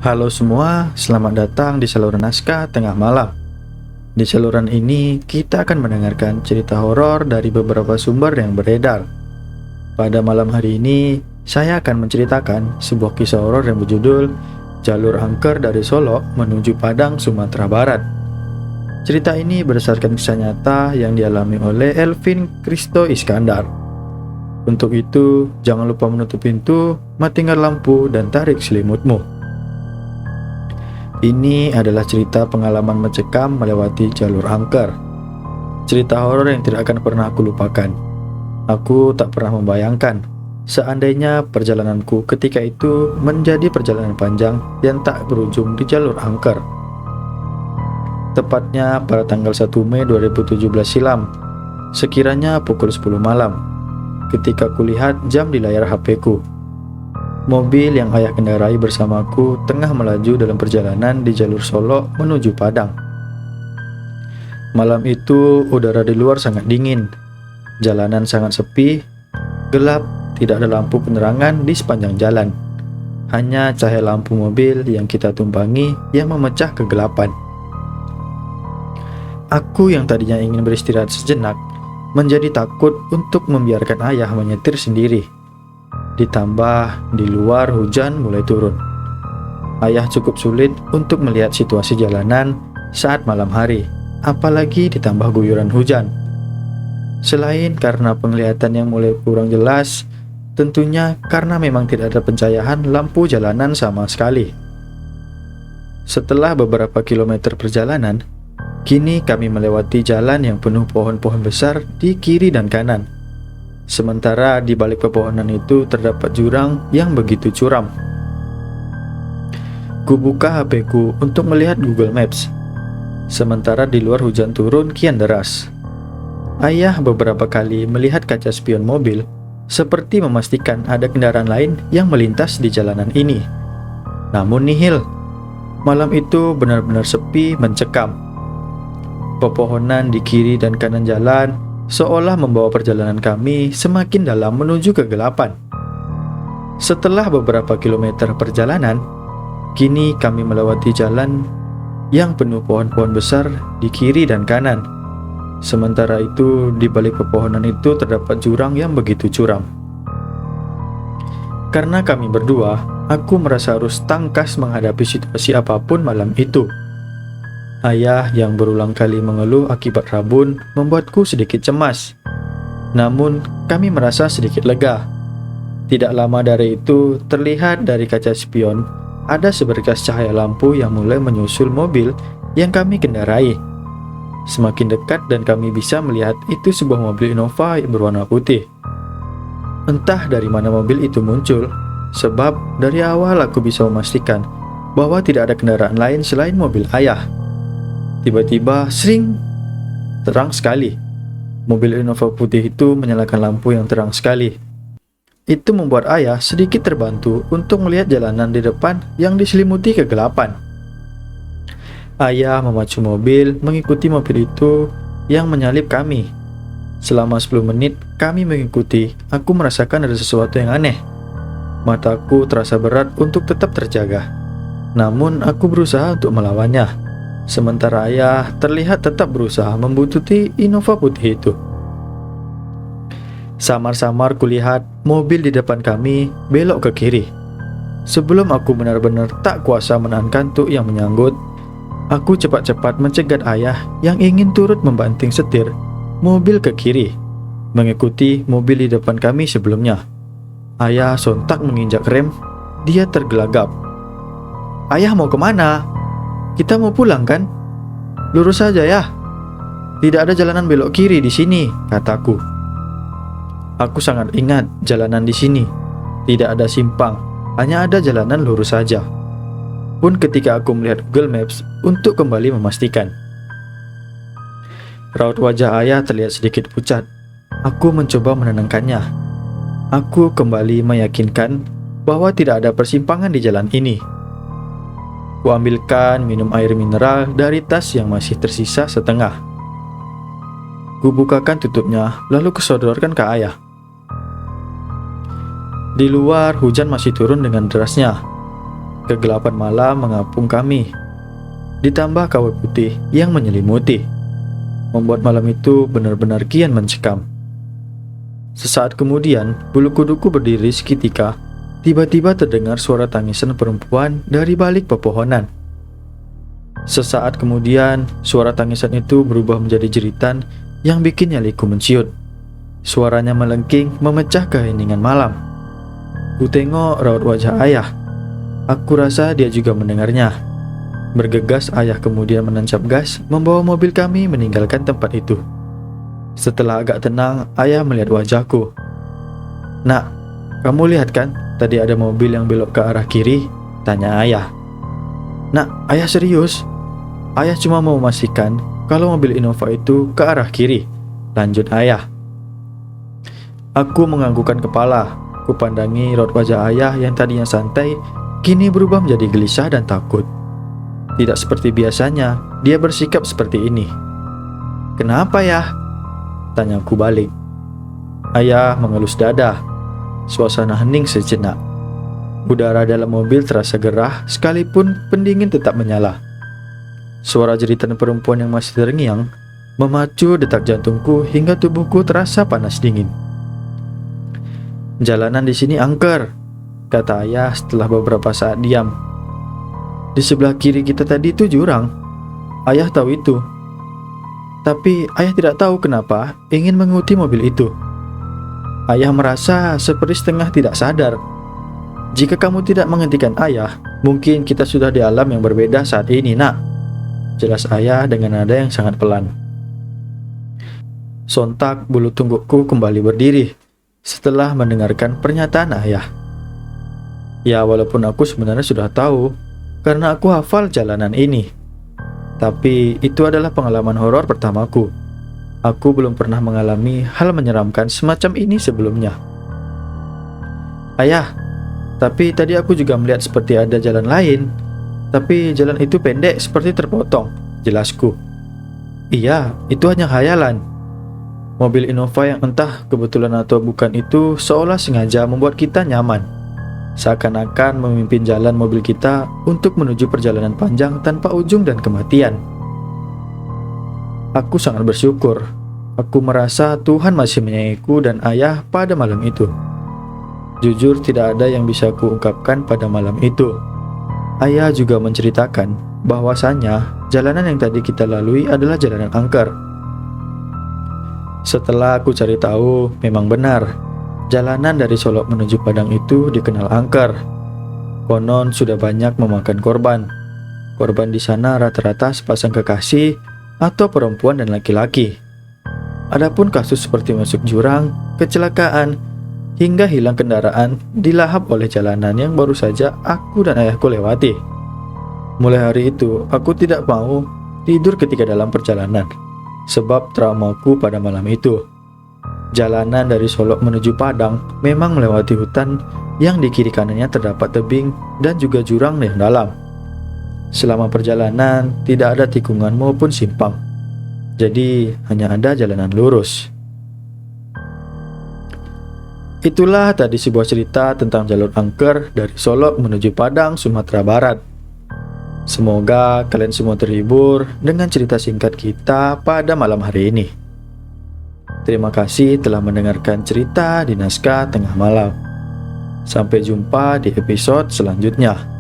Halo semua, selamat datang di saluran naskah tengah malam. Di saluran ini, kita akan mendengarkan cerita horor dari beberapa sumber yang beredar. Pada malam hari ini, saya akan menceritakan sebuah kisah horor yang berjudul Jalur Angker dari Solo menuju Padang, Sumatera Barat. Cerita ini berdasarkan kisah nyata yang dialami oleh Elvin Kristo Iskandar. Untuk itu, jangan lupa menutup pintu, matikan lampu, dan tarik selimutmu. Ini adalah cerita pengalaman mencekam melewati jalur angker. Cerita horor yang tidak akan pernah aku lupakan. Aku tak pernah membayangkan seandainya perjalananku ketika itu menjadi perjalanan panjang yang tak berujung di jalur angker. Tepatnya pada tanggal 1 Mei 2017 silam, sekiranya pukul 10 malam, ketika kulihat jam di layar HP-ku. Mobil yang ayah kendarai bersamaku tengah melaju dalam perjalanan di jalur Solo menuju Padang. Malam itu udara di luar sangat dingin, jalanan sangat sepi, gelap, tidak ada lampu penerangan di sepanjang jalan. Hanya cahaya lampu mobil yang kita tumpangi yang memecah kegelapan. Aku yang tadinya ingin beristirahat sejenak, menjadi takut untuk membiarkan ayah menyetir sendiri. Ditambah di luar hujan mulai turun. Ayah cukup sulit untuk melihat situasi jalanan saat malam hari, apalagi ditambah guyuran hujan. Selain karena penglihatan yang mulai kurang jelas, tentunya karena memang tidak ada pencahayaan lampu jalanan sama sekali. Setelah beberapa kilometer perjalanan, kini kami melewati jalan yang penuh pohon-pohon besar di kiri dan kanan. Sementara di balik pepohonan itu terdapat jurang yang begitu curam. Kubuka HP-ku untuk melihat Google Maps. Sementara di luar hujan turun kian deras. Ayah beberapa kali melihat kaca spion mobil, seperti memastikan ada kendaraan lain yang melintas di jalanan ini. Namun nihil. Malam itu benar-benar sepi mencekam. Pepohonan di kiri dan kanan jalan seolah membawa perjalanan kami semakin dalam menuju kegelapan. Setelah beberapa kilometer perjalanan, kini kami melewati jalan yang penuh pohon-pohon besar di kiri dan kanan. Sementara itu, di balik pepohonan itu terdapat jurang yang begitu curam. Karena kami berdua, aku merasa harus tangkas menghadapi situasi apapun malam itu. Ayah yang berulang kali mengeluh akibat rabun membuatku sedikit cemas. Namun, kami merasa sedikit lega. Tidak lama dari itu, terlihat dari kaca spion ada seberkas cahaya lampu yang mulai menyusul mobil yang kami kendarai. Semakin dekat dan kami bisa melihat itu sebuah mobil Innova berwarna putih. Entah dari mana mobil itu muncul, sebab dari awal aku bisa memastikan bahwa tidak ada kendaraan lain selain mobil ayah. Tiba-tiba, sring, terang sekali. Mobil Innova putih itu menyalakan lampu yang terang sekali. Itu membuat ayah sedikit terbantu untuk melihat jalanan di depan yang diselimuti kegelapan. Ayah memacu mobil mengikuti mobil itu yang menyalip kami. Selama 10 menit kami mengikuti, aku merasakan ada sesuatu yang aneh. Mataku terasa berat untuk tetap terjaga. Namun aku berusaha untuk melawannya. Sementara ayah terlihat tetap berusaha membuntuti Innova putih itu. Samar-samar kulihat mobil di depan kami belok ke kiri. Sebelum aku benar-benar tak kuasa menahan kantuk yang menyanggut, aku cepat-cepat mencegat ayah yang ingin turut membanting setir mobil ke kiri, mengikuti mobil di depan kami sebelumnya. Ayah sontak menginjak rem, dia tergelagap. "Ayah mau kemana? Kita mau pulang kan? Lurus saja ya. Tidak ada jalanan belok kiri di sini," kataku. Aku sangat ingat jalanan di sini. Tidak ada simpang, hanya ada jalanan lurus saja. Pun ketika aku melihat Google Maps untuk kembali memastikan. Raut wajah ayah terlihat sedikit pucat. Aku mencoba menenangkannya. Aku kembali meyakinkan bahwa tidak ada persimpangan di jalan ini. Kuambilkan minum air mineral dari tas yang masih tersisa setengah. Kubukakan tutupnya, lalu kusodorkan ke ayah. Di luar hujan masih turun dengan derasnya. Kegelapan malam mengapung kami, ditambah kabut putih yang menyelimuti, membuat malam itu benar-benar kian mencekam. Sesaat kemudian, bulu kuduku berdiri seketika. Tiba-tiba terdengar suara tangisan perempuan dari balik pepohonan. Sesaat kemudian, suara tangisan itu berubah menjadi jeritan yang bikin nyaliku menciut. Suaranya melengking, memecah keheningan malam. Ku tengok raut wajah ayah. Aku rasa dia juga mendengarnya. Bergegas, ayah kemudian menancap gas, membawa mobil kami meninggalkan tempat itu. Setelah agak tenang, ayah melihat wajahku. "Nak, kamu lihat kan, tadi ada mobil yang belok ke arah kiri?" tanya ayah. "Nak, ayah serius. Ayah cuma mau memastikan kalau mobil Innova itu ke arah kiri," lanjut ayah. Aku menganggukkan kepala. Kupandangi raut wajah ayah yang tadinya santai, kini berubah menjadi gelisah dan takut. Tidak seperti biasanya, dia bersikap seperti ini. "Kenapa ya?" tanyaku balik. Ayah mengelus dada. Suasana hening sejenak. Udara dalam mobil terasa gerah, sekalipun pendingin tetap menyala. Suara jeritan perempuan yang masih terngiang memacu detak jantungku hingga tubuhku terasa panas dingin. "Jalanan di sini angker," kata ayah setelah beberapa saat diam. "Di sebelah kiri kita tadi itu jurang. Ayah tahu itu. Tapi ayah tidak tahu kenapa ingin mengikuti mobil itu. Ayah merasa seperti setengah tidak sadar. Jika kamu tidak menghentikan ayah, mungkin kita sudah di alam yang berbeda saat ini, nak," jelas ayah dengan nada yang sangat pelan. Sontak bulu tunggukku kembali berdiri setelah mendengarkan pernyataan ayah. Ya, walaupun aku sebenarnya sudah tahu karena aku hafal jalanan ini. Tapi itu adalah pengalaman horor pertamaku. Aku belum pernah mengalami hal menyeramkan semacam ini sebelumnya. "Ayah, tapi tadi aku juga melihat seperti ada jalan lain. Tapi jalan itu pendek seperti terpotong," jelasku. "Iya, itu hanya khayalan. Mobil Innova yang entah kebetulan atau bukan itu seolah sengaja membuat kita nyaman. Seakan-akan memimpin jalan mobil kita untuk menuju perjalanan panjang tanpa ujung dan kematian." Aku sangat bersyukur. Aku merasa Tuhan masih menyayangiku dan ayah pada malam itu. Jujur, tidak ada yang bisa kuungkapkan pada malam itu. Ayah juga menceritakan bahwasannya jalanan yang tadi kita lalui adalah jalanan angker. Setelah aku cari tahu, memang benar. Jalanan dari Solok menuju Padang itu dikenal angker. Konon sudah banyak memakan korban. Korban di sana rata-rata sepasang kekasih atau perempuan dan laki-laki. Adapun kasus seperti masuk jurang, kecelakaan, hingga hilang kendaraan dilahap oleh jalanan yang baru saja aku dan ayahku lewati. Mulai hari itu, aku tidak mau tidur ketika dalam perjalanan, sebab traumaku pada malam itu. Jalanan dari Solok menuju Padang memang melewati hutan yang di kiri kanannya terdapat tebing dan juga jurang yang dalam. Selama perjalanan tidak ada tikungan maupun simpang, jadi hanya ada jalanan lurus. Itulah tadi sebuah cerita tentang jalur angker dari Solok menuju Padang, Sumatera Barat. Semoga kalian semua terhibur dengan cerita singkat kita pada malam hari ini. Terima kasih telah mendengarkan cerita di Naskah Tengah Malam. Sampai jumpa di episode selanjutnya.